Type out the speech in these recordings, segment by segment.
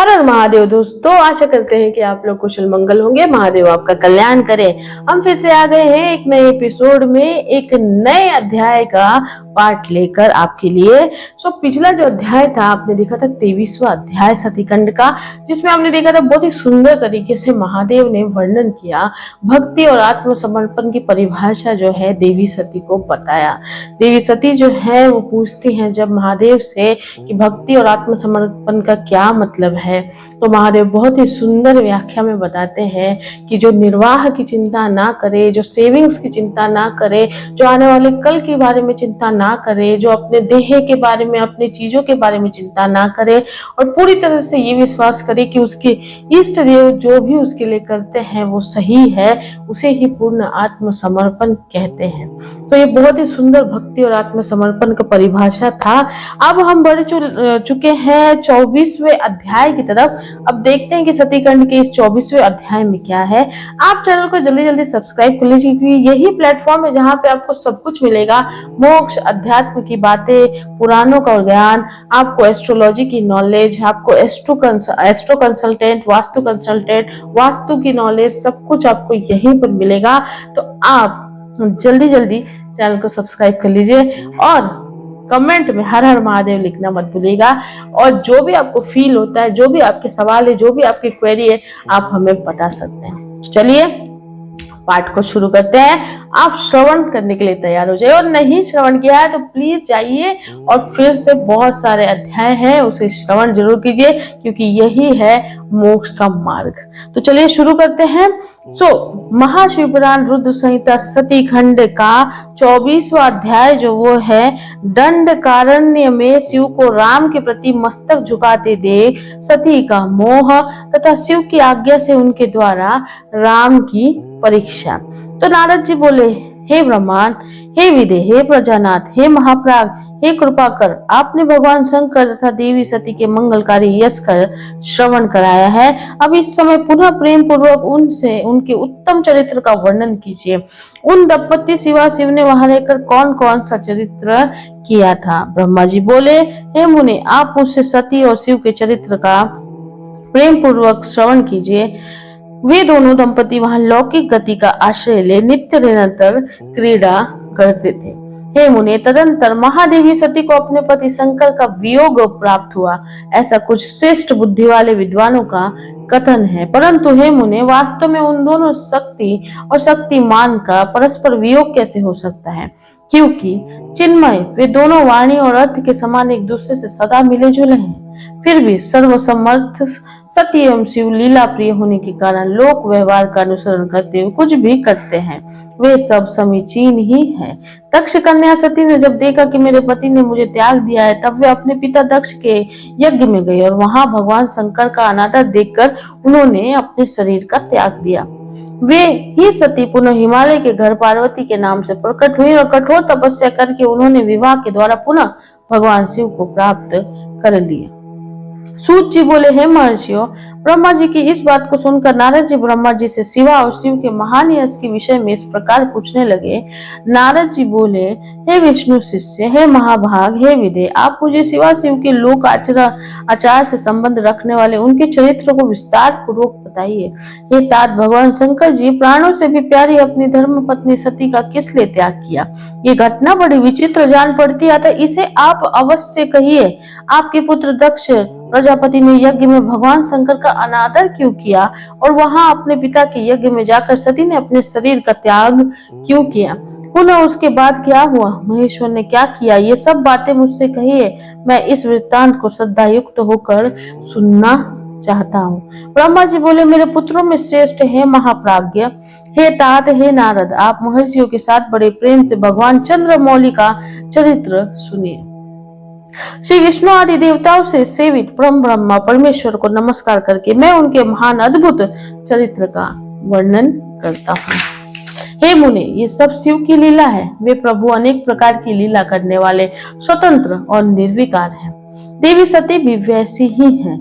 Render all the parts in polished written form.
हर हर महादेव दोस्तों, आशा करते हैं कि आप लोग कुशल मंगल होंगे। महादेव आपका कल्याण करें। हम फिर से आ गए हैं एक नए एपिसोड में, एक नए अध्याय का पार्ट लेकर आपके लिए। पिछला जो अध्याय था आपने देखा था 23वां अध्याय सतीखंड का, जिसमें आपने देखा था बहुत ही सुंदर तरीके से महादेव ने वर्णन किया, भक्ति और आत्मसमर्पण की परिभाषा जो है देवी सती को बताया। देवी सती जो है वो पूछती हैं जब महादेव से कि भक्ति और आत्मसमर्पण का क्या मतलब है, तो महादेव बहुत ही सुंदर व्याख्या में बताते हैं कि जो निर्वाह की चिंता ना करे, जो सेविंग्स की चिंता ना करे, जो आने वाले कल के बारे में चिंता ना करे, जो अपने देह के बारे में, अपने चीजों के बारे में चिंता ना करे, और पूरी तरह से ये विश्वास करे कि उसके इष्ट देव जो भी उसके लिए करते हैं वो सही है, उसे ही पूर्ण आत्मसमर्पण कहते हैं। तो ये बहुत ही सुंदर भक्ति और आत्मसमर्पण का परिभाषा था। अब हम बढ़ चुके हैं 24वें अध्याय की तरफ। अब देखते हैं कि सतीखंड के इस 24वें अध्याय में क्या है। आप चैनल को जल्दी जल्दी सब्सक्राइब कर लीजिए, क्योंकि यही प्लेटफॉर्म है जहां पे आपको सब कुछ मिलेगा। मोक्ष, अध्यात्म की बातें, पुराणों का ज्ञान, आपको एस्ट्रोलॉजी की नॉलेज, आपको astro consultant, vastu consultant, vastu की नॉलेज, सब कुछ आपको यहीं पर मिलेगा। तो आप जल्दी जल्दी चैनल को सब्सक्राइब कर लीजिए और कमेंट में हर हर महादेव लिखना मत भूलिएगा। और जो भी आपको फील होता है, जो भी आपके सवाल है, जो भी आपकी क्वेरी है, आप हमें बता सकते हैं। चलिए पाठ को शुरू करते हैं। आप श्रवण करने के लिए तैयार हो जाइए, और नहीं श्रवण किया है तो प्लीज जाइए और फिर से बहुत सारे अध्याय हैं उसे श्रवण जरूर कीजिए, क्योंकि यही है मोक्ष का मार्ग। तो चलिए शुरू करते हैं। महाशिवपुराण रुद्र संहिता सतीखंड का 24वां अध्याय जो वो है, दंडकारण्य में शिव को राम के प्रति मस्तक झुकाते देख सती का मोह तथा शिव की आज्ञा से उनके द्वारा राम की परीक्षा। तो नारद जी बोले, हे ब्रह्मांड, हे विदे, हे प्रजानाथ, हे महाप्राग, हे कृपाकर, आपने भगवान शंकर तथा देवी सती के मंगलकारी यश कर श्रवण कराया है। अब इस समय पुनः प्रेम पूर्वक उनसे उनके उत्तम चरित्र का वर्णन कीजिए। उन दंपति शिवा शिव ने वहां रहकर कौन कौन सा चरित्र किया था। ब्रह्मा जी बोले, हे मुनि, आप मुझसे सती और शिव के चरित्र का प्रेम पूर्वक श्रवण कीजिए। वे दोनों दंपति वहां लौकिक गति का आश्रय ले नित्य निरंतर क्रीड़ा करते थे। हे मुने, तदंतर महादेवी सती को अपने पति शंकर का वियोग प्राप्त हुआ, ऐसा कुछ श्रेष्ठ बुद्धि वाले विद्वानों का कथन है। परंतु हे मुने, वास्तव में उन दोनों शक्ति और शक्तिमान का परस्पर वियोग कैसे हो सकता है, क्योंकि चिन्मय वे दोनों वाणी और अर्थ के समान एक दूसरे से सदा मिले जुले हैं। फिर भी सर्वसमर्थ सती एवं शिव लीला प्रिय होने के कारण लोक व्यवहार का अनुसरण करते हुए कुछ भी करते हैं, वे सब समीचीन ही हैं। दक्ष कन्या सती ने जब देखा कि मेरे पति ने मुझे त्याग दिया है, तब वे अपने पिता दक्ष के यज्ञ में गई, और वहां भगवान शंकर का अनादर देखकर उन्होंने अपने शरीर का त्याग दिया। वे ही सती पुनः हिमालय के घर पार्वती के नाम से प्रकट हुई, और कठोर तपस्या करके उन्होंने विवाह के द्वारा पुनः भगवान शिव को प्राप्त कर लिया। सूत जी बोले, हे महर्षियों, ब्रह्मा जी की इस बात को सुनकर नारद जी ब्रह्मा जी से शिवा और शिव के महान यश के विषय में इस प्रकार पूछने लगे। नारद जी बोले, हे विष्णु शिष्य, हे महाभाग, हे विदे, आप मुझे शिवा शिव के लोक आचार से संबंध रखने वाले उनके चरित्र को विस्तार पूर्वक बताइए। हे तात, भगवान शंकर जी प्राणों से भी प्यारी अपनी धर्म पत्नी सती का किस लिए त्याग किया? ये घटना बड़ी विचित्र जान पड़ती है, अतः इसे आप अवश्य कहिए। आपके पुत्र दक्ष प्रजापति ने यज्ञ में भगवान शंकर का अनादर क्यों किया, और वहां अपने पिता के यज्ञ में जाकर सती ने अपने शरीर का त्याग क्यों किया? पुनः उसके बाद क्या हुआ? महेश्वर ने क्या किया? ये सब बातें मुझसे कहिए, मैं इस वृत्तांत को श्रद्धा युक्त होकर सुनना चाहता हूँ। ब्रह्मा जी बोले, मेरे पुत्रों में श्रेष्ठ है महाप्राज्ञ, हे तात, हे नारद, आप महर्षियों के साथ बड़े प्रेम से भगवान चंद्रमौली का चरित्र सुनिए। श्री विष्णु आदि देवताओं से सेवित परम ब्रह्मा परमेश्वर को नमस्कार करके मैं उनके महान अद्भुत चरित्र का वर्णन करता हूँ। हे मुने, ये सब शिव की लीला है। वे प्रभु अनेक प्रकार की लीला करने वाले, स्वतंत्र और निर्विकार हैं। देवी सती भी वैसी ही हैं।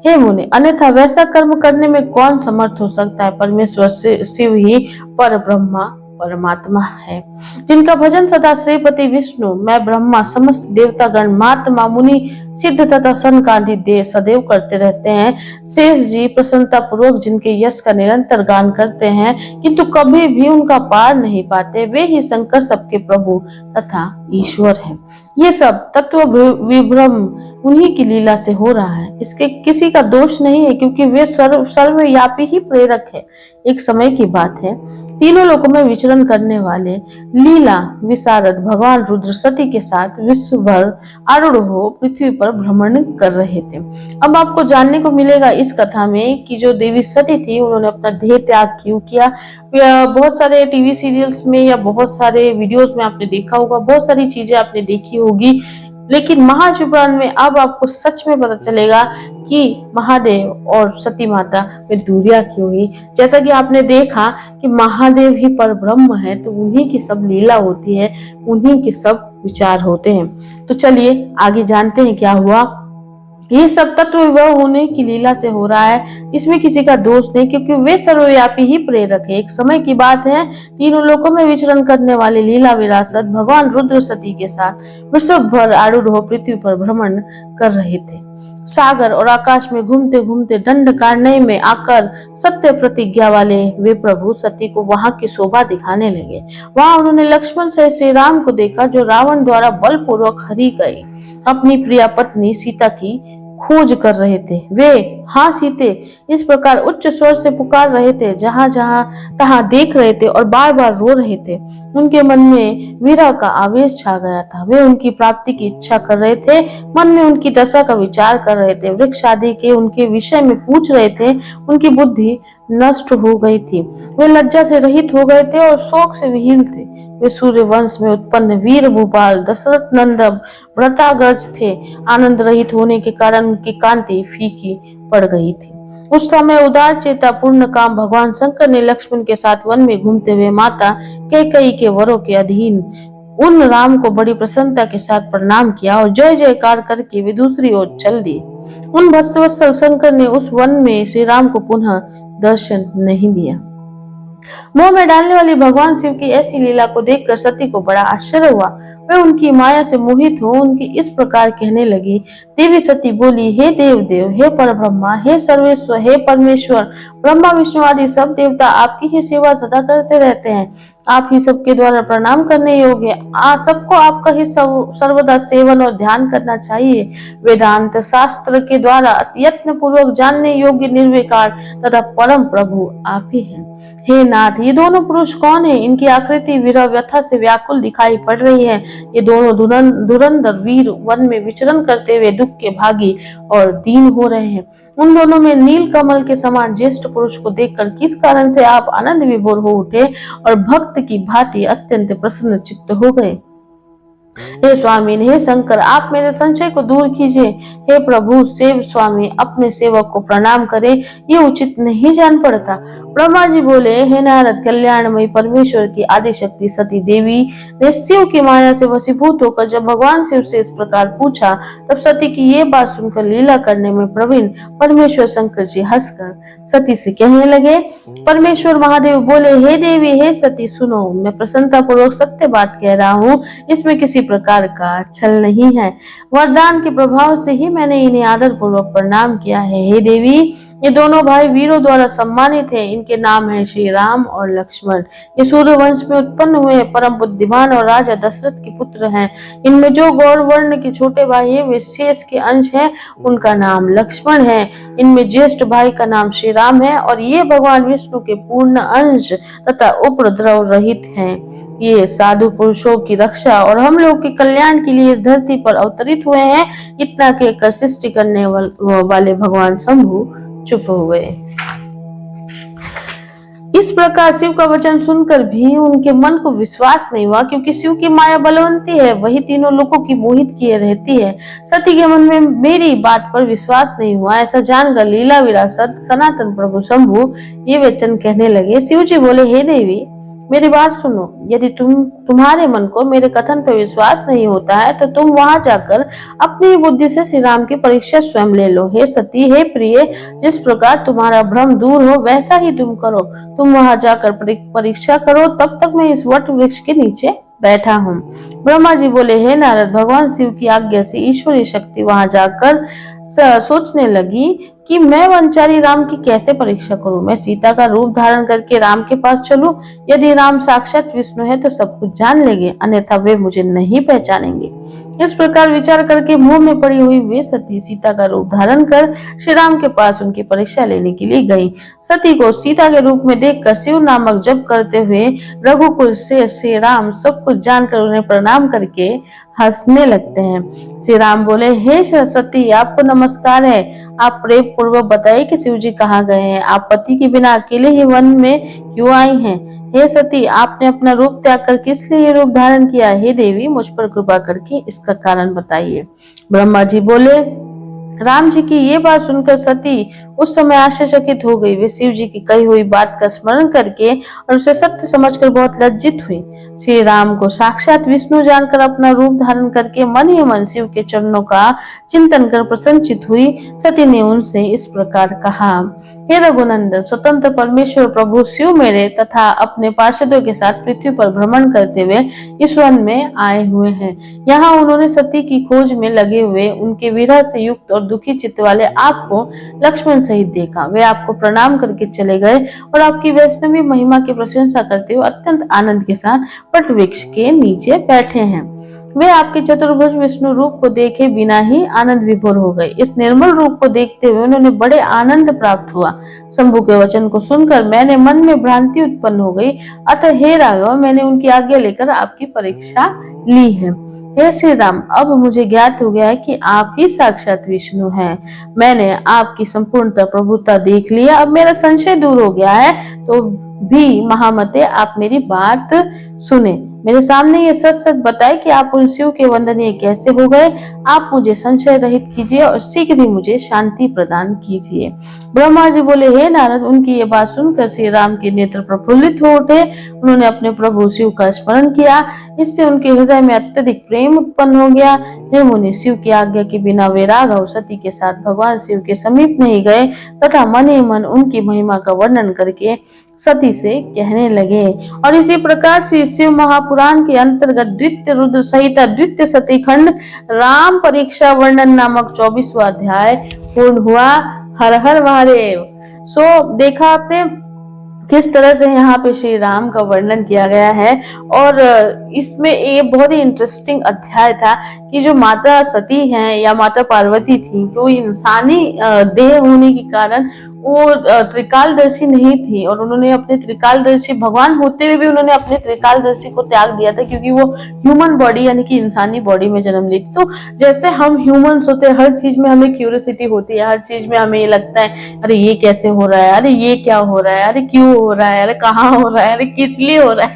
हे मुने, अन्यथा वैसा कर्म करने में कौन समर्थ हो सकता है? परमेश्वर शिव ही पर ब्रह्मा परमात्मा है, जिनका भजन सदा श्रीपति विष्णु, मैं ब्रह्मा, समस्त देवतागण, महात्मा मुनि, सिद्ध तथा सनकादि देव सदैव करते रहते हैं। शेष जी प्रसन्नता पूर्वक जिनके यश का निरंतर गान करते हैं, किंतु कभी भी उनका पार नहीं पाते, वे ही शंकर सबके प्रभु तथा ईश्वर है। ये सब तत्व विभ्रम उन्हीं की लीला से हो रहा है, इसके किसी का दोष नहीं है, क्योंकि वे सर्वव्यापी ही प्रेरक है। एक समय की बात है, तीनों लोकों में विचरण करने वाले लीला विशारद भगवान रुद्र सती के साथ विश्व भर आरूढ़ हो पृथ्वी पर भ्रमण कर रहे थे। अब आपको जानने को मिलेगा इस कथा में कि जो देवी सती थी, उन्होंने अपना देह त्याग क्यों किया। बहुत सारे टीवी सीरियल्स में या बहुत सारे वीडियोस में आपने देखा होगा, बहुत सारी चीजें आपने देखी होगी, लेकिन महाशिवपुराण में अब आपको सच में पता चलेगा कि महादेव और सती माता में दूरियां क्यों हुई। जैसा कि आपने देखा कि महादेव ही पर ब्रह्म है, तो उन्हीं की सब लीला होती है, उन्हीं के सब विचार होते हैं। तो चलिए आगे जानते हैं क्या हुआ। ये सब तत्व विभव होने की लीला से हो रहा है, इसमें किसी का दोष नहीं, क्योंकि वे सर्वव्यापी ही प्रेरक है। एक समय की बात है, तीनों लोकों में विचरण करने वाले लीला विरासत भगवान रुद्र सती के साथ विश्व भर आरूढ़ हो पृथ्वी पर भ्रमण कर रहे थे। सागर और आकाश में घूमते घूमते दंडकारण्य में आकर सत्य प्रतिज्ञा वाले वे प्रभु सती को वहां की शोभा दिखाने लगे। वहां उन्होंने लक्ष्मण से श्री राम को देखा, जो रावण द्वारा बलपूर्वक हरी गई अपनी प्रिया पत्नी सीता की खोज कर रहे थे। वे हाँ सीते इस प्रकार उच्च स्वर से पुकार रहे थे, जहां जहां तहां देख रहे थे और बार बार रो रहे थे। उनके मन में विरह का आवेश छा गया था। वे उनकी प्राप्ति की इच्छा कर रहे थे, मन में उनकी दशा का विचार कर रहे थे, वृक्ष आदि के उनके विषय में पूछ रहे थे। उनकी बुद्धि नष्ट हो गई थी, वे लज्जा से रहित हो गए थे और शोक से विहीन थे। वे सूर्य वंश में उत्पन्न वीर भूपाल दशरथ नंदन व्रताग्रज थे। आनंद रहित होने के कारण उनकी कांति फीकी पड़ गई थी। उस समय उदार चेता पूर्ण काम भगवान शंकर ने लक्ष्मण के साथ वन में घूमते हुए माता कैकेयी के वरों के अधीन उन राम को बड़ी प्रसन्नता के साथ प्रणाम किया और जय जयकार करके वे दूसरी ओर चल दिए। उन भक्तवत्सल शंकर ने उस वन में श्री राम को पुनः दर्शन नहीं दिया। मोह में डालने वाली भगवान शिव की ऐसी लीला को देखकर सती को बड़ा आश्चर्य हुआ। वे उनकी माया से मोहित हो उनकी इस प्रकार कहने लगी। देवी सती बोली, हे देव देव, हे परब्रह्मा, हे सर्वेश्वर, हे परमेश्वर, ब्रह्मा विष्णु आदि सब देवता आपकी ही सेवा सदा करते रहते हैं। आप ही सबके द्वारा प्रणाम करने योग्य, सबको आपका ही सर्वदा सेवन और ध्यान करना चाहिए। वेदांत शास्त्र के द्वारा यत्न पूर्वक जानने योग्य निर्विकार तथा परम प्रभु आप ही हैं। हे नाथ, ये दोनों पुरुष कौन है? इनकी आकृति विरह व्यथा से व्याकुल दिखाई पड़ रही है। ये दोनों धुरंधर वीर वन में विचरण करते हुए दुख के भागी और दीन हो रहे हैं। उन दोनों में नील कमल के समान ज्येष्ठ पुरुष को देखकर किस कारण से आप आनंद विभोर हो उठे और भक्त की भांति अत्यंत प्रसन्न चित्त हो गए? हे स्वामी, हे शंकर, आप मेरे संशय को दूर कीजिए। हे प्रभु, सेव स्वामी अपने सेवक को प्रणाम करे, ये उचित नहीं जान पड़ता। ब्रह्मा जी बोले, हे नारद, कल्याणमयी परमेश्वर की आदि शक्ति सती देवी ने शिव की माया से वशीभूत होकर जब भगवान शिव से इस प्रकार पूछा, तब सती की ये बात सुनकर लीला करने में प्रवीण परमेश्वर शंकर जी हंसकर सती से कहने लगे। परमेश्वर महादेव बोले, हे देवी, हे सती, सुनो, मैं प्रसन्नता पूर्वक सत्य बात कह रहा हूँ, इसमें किसी प्रकार का छल नहीं है। वरदान के प्रभाव से ही मैंने इन्हें आदर पूर्वक प्रणाम किया है। हे देवी, ये दोनों भाई वीरों द्वारा सम्मानित हैं। इनके नाम है श्री राम और लक्ष्मण। ये सूर्य वंश में उत्पन्न हुए परम बुद्धिमान और राजा दशरथ के पुत्र हैं। इनमें जो गौर वर्ण के छोटे भाई है वे शेष के अंश हैं, उनका नाम लक्ष्मण है। इनमें ज्येष्ठ भाई का नाम श्री राम है और ये भगवान विष्णु के पूर्ण अंश तथा उपद्रव रहित हैं। ये साधु पुरुषों की रक्षा और हम लोग के कल्याण के लिए इस धरती पर अवतरित हुए हैं। इतना कहकर सृष्टि करने वाले भगवान शंभु चुप हो गए। इस प्रकार शिव का वचन सुनकर भी उनके मन को विश्वास नहीं हुआ, क्योंकि शिव की माया बलवंती है, वही तीनों लोगों की मोहित किए रहती है। सती के मन में मेरी बात पर विश्वास नहीं हुआ। ऐसा जानकर लीला विरासत सनातन प्रभु शंभु ये वचन कहने लगे। शिव जी बोले, हे देवी, मेरी बात सुनो, यदि तुम्हारे मन को मेरे कथन पर विश्वास नहीं होता है तो तुम वहां जाकर अपनी बुद्धि से श्री राम की परीक्षा स्वयं ले लो। हे सती, हे प्रिय, जिस प्रकार तुम्हारा भ्रम दूर हो वैसा ही तुम करो। तुम वहां जाकर परीक्षा करो, तब तक मैं इस वट वृक्ष के नीचे बैठा हूँ। ब्रह्मा जी बोले, हे नारद, भगवान शिव की आज्ञा से ईश्वरीय शक्ति वहां जाकर सोचने लगी कि मैं वनचारी राम की कैसे परीक्षा करूं। मैं सीता का रूप धारण करके राम के पास चलूं। यदि राम साक्षात विष्णु है तो सब कुछ जान लेंगे, अन्यथा वे मुझे नहीं पहचानेंगे। इस प्रकार विचार करके मुंह में पड़ी हुई वे सती सीता का रूप धारण कर श्री राम के पास उनकी परीक्षा लेने के लिए गई। सती को सीता के रूप में देखकर शिव नामक जप करते हुए रघुकुल से श्री राम सब कुछ जानकर उन्हें प्रणाम करके हंसने लगते हैं। श्री राम बोले, हे सती, आपको नमस्कार है। आप प्रेम पूर्वक बताइए कि शिव जी कहाँ गए हैं। आप पति के बिना अकेले ही वन में क्यों आई हैं? हे सती, आपने अपना रूप त्याग कर किस लिए ये रूप धारण किया? हे देवी, मुझ पर कृपा करके इसका कारण बताइए। ब्रह्मा जी बोले, राम जी की ये बात सुनकर सती उस समय आश्चर्यचकित हो गई। वे शिव जी की कही हुई बात का स्मरण करके और उसे सत्य समझकर बहुत लज्जित हुई। श्री राम को साक्षात विष्णु जानकर अपना रूप धारण करके मन ही मन शिव के चरणों का चिंतन कर प्रसन्नचित हुई। सती ने उनसे इस प्रकार कहा, हे रघुनंदन, स्वतंत्र परमेश्वर प्रभु शिव मेरे तथा अपने पार्षदों के साथ पृथ्वी पर भ्रमण करते हुए इस वन में आए हुए हैं। यहाँ उन्होंने सती की खोज में लगे हुए उनके विरह से युक्त और दुखी चित्त वाले आपको लक्ष्मण सहित देखा। वे आपको प्रणाम करके चले गए और आपकी वैष्णवी महिमा की प्रशंसा करते हुए अत्यंत आनंद के साथ वट वृक्ष के नीचे बैठे हैं। वे आपके चतुर्भुज विष्णु रूप को देखे बिना ही आनंद विभोर हो गए। इस निर्मल रूप को देखते हुए उन्होंने बड़े आनंद प्राप्त हुआ। शंभु के वचन को सुनकर मैंने मन में भ्रांति उत्पन्न हो गई, अतः हे राघव, मैंने उनकी आज्ञा लेकर आपकी परीक्षा ली है। हे श्री राम, अब मुझे ज्ञात हो गया है कि आप ही साक्षात विष्णु हैं। मैंने आपकी संपूर्णतः प्रभुता देख लिया। अब मेरा संशय दूर हो गया है, तो भी महामते आप मेरी बात सुने। मेरे सामने ये सच सच बताए कि आप उन शिव के वंदनीय कैसे हो गए। आप मुझे संशय रहित कीजिए और शीघ्र ही मुझे शांति प्रदान कीजिए। ब्रह्मा जी बोले, हे नारद, उनकी ये बात सुनकर श्री राम के नेत्र प्रफुल्लित हो उठे। उन्होंने अपने प्रभु शिव का स्मरण किया। इससे उनके हृदय में अत्यधिक प्रेम उत्पन्न हो गया। हे मुनि, शिव की आज्ञा के बिना वे राघव सती के साथ भगवान शिव के समीप नहीं गए तथा मन ही मन उनकी महिमा का वर्णन करके सती से कहने लगे। और इसी प्रकार से शिव महापुराण के अंतर्गत द्वितीय रुद्र संहिता द्वितीय सती खंड राम परीक्षा वर्णन नामक 24वां अध्याय पूर्ण हुआ। हर हर महादेव। देखा आपने किस तरह से यहाँ पे श्री राम का वर्णन किया गया है। और इसमें ये बहुत ही इंटरेस्टिंग अध्याय था कि जो माता सती हैं या माता पार्वती थी, वो इंसानी देह होने के कारण वो त्रिकालदर्शी नहीं थी और उन्होंने अपने त्रिकालदर्शी भगवान होते हुए भी उन्होंने अपने त्रिकालदर्शी को त्याग दिया था, क्योंकि वो ह्यूमन बॉडी यानी कि इंसानी बॉडी में जन्म ली। तो जैसे हम ह्यूमंस होते हैं, हर चीज में हमें क्यूरियोसिटी होती है, हर चीज में हमें ये लगता है अरे ये कैसे हो रहा है, अरे ये क्या हो रहा है, अरे क्यों हो रहा है, अरे कहाँ हो रहा है, अरे किस लिए हो रहा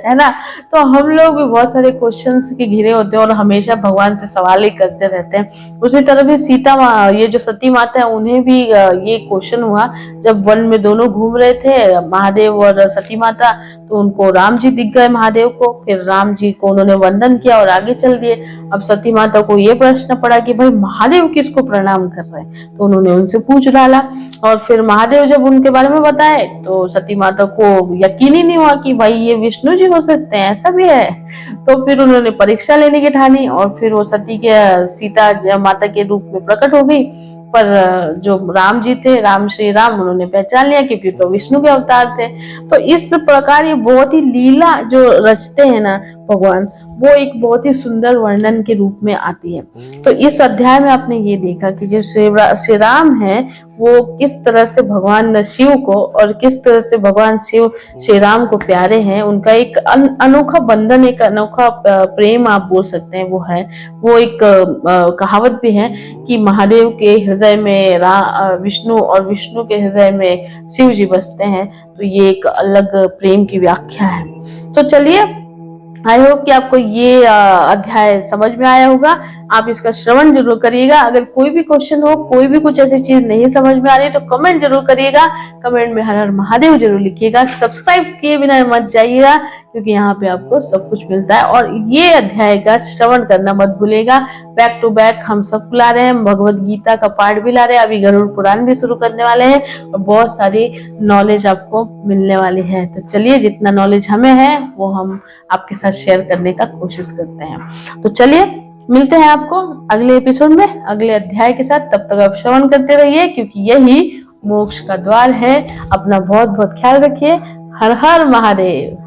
है ना। तो हम लोग भी बहुत सारे क्वेश्चंस के घिरे होते हैं और हमेशा भगवान से सवाल ही करते रहते हैं। उसी तरह भी सीता ये जो सती माता है, उन्हें भी ये क्वेश्चन हुआ जब वन में दोनों घूम रहे थे, महादेव और सती माता, तो उनको राम जी दिख गए महादेव को। फिर राम जी को उन्होंने वंदन किया और आगे चल दिए। अब सती माता को ये प्रश्न पड़ा कि भाई महादेव किसको प्रणाम कर रहे हैं, तो उन्होंने उनसे पूछ डाला। और फिर महादेव जब उनके बारे में बताए तो सती माता को यकीन ही नहीं हुआ कि भाई ये विष्णु जी हो सकते हैं, ऐसा भी है। तो फिर उन्होंने परीक्षा लेने की ठानी और फिर वो सती के सीता माता के रूप में प्रकट हो गई। पर जो राम जी थे, श्री राम, उन्होंने पहचान लिया कि फिर तो विष्णु के अवतार थे। तो इस प्रकार ये बहुत ही लीला जो रचते हैं ना भगवान, वो एक बहुत ही सुंदर वर्णन के रूप में आती है। तो इस अध्याय में आपने ये देखा कि जो श्री राम है वो किस तरह से भगवान शिव को और किस तरह से भगवान शिव श्री राम को प्यारे हैं। उनका एक अनोखा बंधन, एक अनोखा प्रेम आप बोल सकते हैं वो है। वो एक कहावत भी है कि महादेव के हृदय में विष्णु और विष्णु के हृदय में शिव जी बसते हैं। तो ये एक अलग प्रेम की व्याख्या है। तो चलिए, आई होप कि आपको ये अध्याय समझ में आया होगा। आप इसका श्रवण जरूर करिएगा। अगर कोई भी क्वेश्चन हो, कोई भी कुछ ऐसी चीज नहीं समझ में आ रही तो कमेंट जरूर करिएगा। कमेंट में हर हर महादेव जरूर लिखिएगा। सब्सक्राइब किए बिना मत जाइएगा, क्योंकि यहाँ पे आपको सब कुछ मिलता है। और ये अध्याय का श्रवण करना मत भूलिएगा। बैक टू बैक हम सब ला रहे हैं, भगवत गीता का पाठ भी ला रहे हैं, अभी गरुड़ पुराण भी शुरू करने वाले हैं और बहुत सारी नॉलेज आपको मिलने वाली है। तो चलिए, जितना नॉलेज हमें है वो हम आपके साथ शेयर करने का कोशिश करते हैं। तो चलिए, मिलते हैं आपको अगले एपिसोड में अगले अध्याय के साथ। तब तक आप श्रवण करते रहिए, क्योंकि यही मोक्ष का द्वार है। अपना बहुत बहुत ख्याल रखिए। हर हर महादेव।